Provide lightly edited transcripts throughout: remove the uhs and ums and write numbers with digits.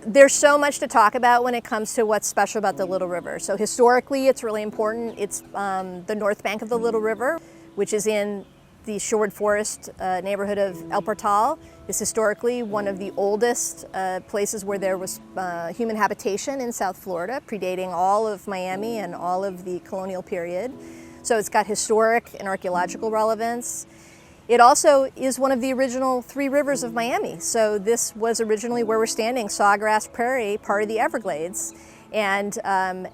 There's so much to talk about when it comes to what's special about the Little River. So historically, it's really important. It's the north bank of the Little River, which is in the shorewood forest neighborhood of El Portal. Is historically one of the oldest places where there was human habitation in South Florida, predating all of Miami and all of the colonial period. So it's got historic and archaeological relevance. It also is one of the original 3 rivers of Miami. So this was originally where we're standing, Sawgrass Prairie, part of the Everglades. And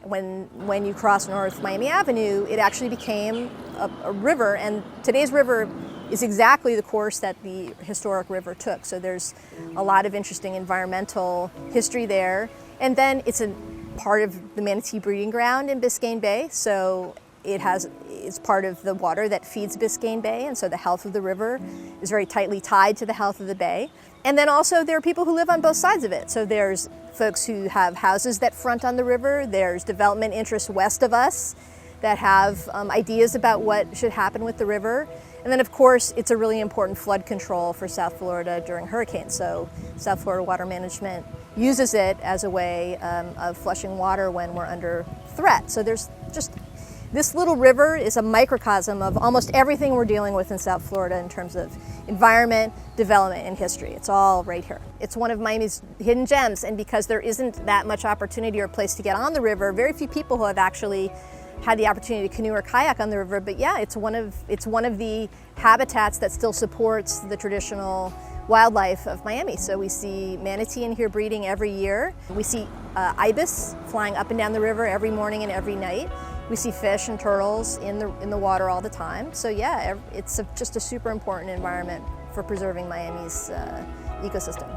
when you cross North Miami Avenue, it actually became a river. And today's river is exactly the course that the historic river took. So there's a lot of interesting environmental history there. And then it's a part of the manatee breeding ground in Biscayne Bay. So it's part of the water that feeds Biscayne Bay, and so the health of the river is very tightly tied to the health of the bay. And then also there are people who live on both sides of it. So there's folks who have houses that front on the river, there's development interests west of us that have ideas about what should happen with the river. And then of course it's a really important flood control for South Florida during hurricanes. So South Florida Water Management uses it as a way of flushing water when we're under threat. So there's just this little river is a microcosm of almost everything we're dealing with in South Florida in terms of environment, development, and history. It's all right here. It's one of Miami's hidden gems, and because there isn't that much opportunity or place to get on the river, very few people who have actually had the opportunity to canoe or kayak on the river. But yeah, it's one of the habitats that still supports the traditional wildlife of Miami. So we see manatee in here breeding every year. We see ibis flying up and down the river every morning and every night. We see fish and turtles in the water all the time. So yeah, it's just a super important environment for preserving Miami's ecosystem.